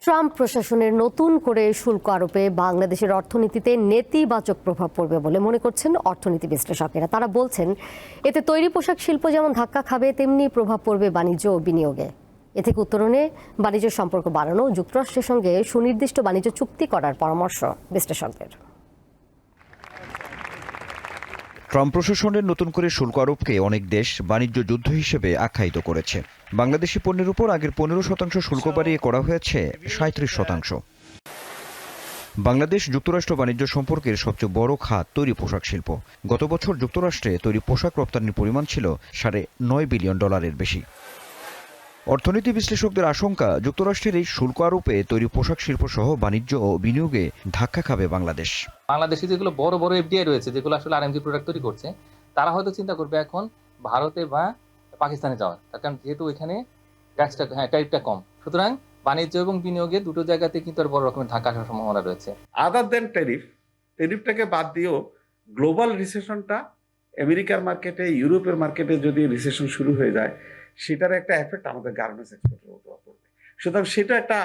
Trump প্রশাসনের নতুন করে শুল্ক আরোপে বাংলাদেশের অর্থনীতিতে নেতিবাচক প্রভাব পড়বে বলে মনে করছেন অর্থনীতি বিশ্লেষকেরা। তারা বলছেন, এতে তৈরি পোশাক শিল্প যেমন ধাক্কা খাবে, তেমনি প্রভাব পড়বে বাণিজ্য ও বিনিয়োগে। এ থেকে উত্তরণে বাণিজ্য সম্পর্ক বাড়ানো, যুক্তরাষ্ট্রের সঙ্গে সুনির্দিষ্ট বাণিজ্য চুক্তি করার পরামর্শ বিশ্লেষকদের। ট্রাম্প প্রশাসনের নতুন করে শুল্ক আরোপকে অনেক দেশ বাণিজ্য যুদ্ধ হিসেবে আখ্যায়িত করেছে। বাংলাদেশি পণ্যের উপর আগের 15% শুল্ক বাড়িয়ে করা হয়েছে 37%। বাংলাদেশ যুক্তরাষ্ট্র বাণিজ্য সম্পর্কের সবচেয়ে বড় খাত তৈরি পোশাক শিল্প। গত বছর যুক্তরাষ্ট্রে তৈরি পোশাক রপ্তানির পরিমাণ ছিল $9.5 বিলিয়ন বেশি। অর্থনীতি বিশ্লেষকদের আশঙ্কা, যুক্তরাষ্ট্রের এই শুল্ক আরোপে তৈরি পোশাক শিল্প সহ বাণিজ্য ও বিনিয়োগে ধাক্কা খাবে বাংলাদেশ। বাংলাদেশে যেগুলো বড় বড় এফডিআই রয়েছে, যেগুলো আসলে আরএমজি প্রোডাক্ট তৈরি করছে, তারা হয়তো চিন্তা করবে এখন ভারতে বা পাকিস্তানে যাওয়ার, কারণ যেহেতু এখানে ট্যারিফটা কম। সুতরাং বাণিজ্য এবং বিনিয়োগে দুটো জায়গাতে কিন্তু আর বড় রকমের ধাক্কা আসার সম্ভাবনা রয়েছে। আদার দেন ট্যারিফটাকে বাদ দিয়েও গ্লোবাল রিসেশনটা আমেরিকার মার্কেটে, ইউরোপের মার্কেটে যদি রিসেশন শুরু হয়ে যায়, সেটার একটা এফেক্ট আমাদের গার্মেন্টস এক্সপোর্টের উপর পড়বে। সুতরাং সেটা একটা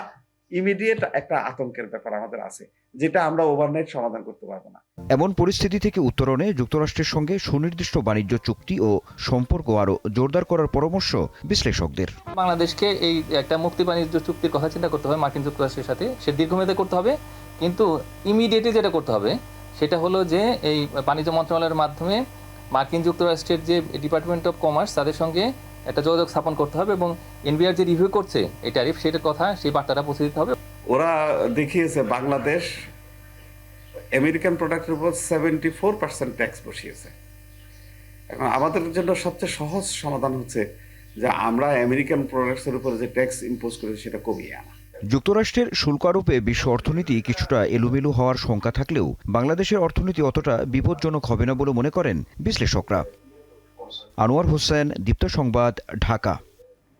ইমিডিয়েট একটা আতঙ্কের ব্যাপার আমাদের আছে, যেটা আমরা ওভারনাইট সমাধান করতে পারবো না। এমন পরিস্থিতি থেকে উত্তরণে যুক্তরাষ্ট্রের সঙ্গে সুনির্দিষ্ট বাণিজ্য চুক্তি ও সম্পর্ক আরও জোরদার করার পরামর্শ বিশ্লেষকদের। বাংলাদেশকে এই একটা মুক্তি বাণিজ্য চুক্তির কথা চিন্তা করতে হবে মার্কিন যুক্তরাষ্ট্রের সাথে, সে দীর্ঘমেয়াদে করতে হবে, কিন্তু ইমিডিয়েটলি যেটা করতে হবে সেটা হলো যে এই বাণিজ্য মন্ত্রণালয়ের মাধ্যমে মার্কিন যুক্তরাষ্ট্রের যে ডিপার্টমেন্ট অফ কমার্স তাদের সঙ্গে একটা যোগাযোগ স্থাপন করতে হবে এবং এনবিআর যে রিভিউ করছে এই ট্যারিফ, সেটার কথা, সেই বার্তাটা পৌঁছে দিতে হবে। ওরা দেখিয়েছে বাংলাদেশ আমেরিকান প্রোডাক্টের উপর 74% ট্যাক্স বসিয়েছে। এখন আমাদের জন্য সবচেয়ে সহজ সমাধান হচ্ছে যে আমরা আমেরিকান প্রোডাক্টসের উপর যে ট্যাক্স ইম্পোজ করেছি সেটা কমিয়ে আনা। যুক্তরাষ্ট্রের শুল্ক আরোপে বিশ্ব অর্থনীতি কিছুটা এলোমেলো হওয়ার শঙ্কা থাকলেও বাংলাদেশের অর্থনীতি অতটা বিপজ্জনক হবে না বলে মনে করেন বিশ্লেষকরা। আনোয়ার হোসেন, দীপ্ত সংবাদ, ঢাকা।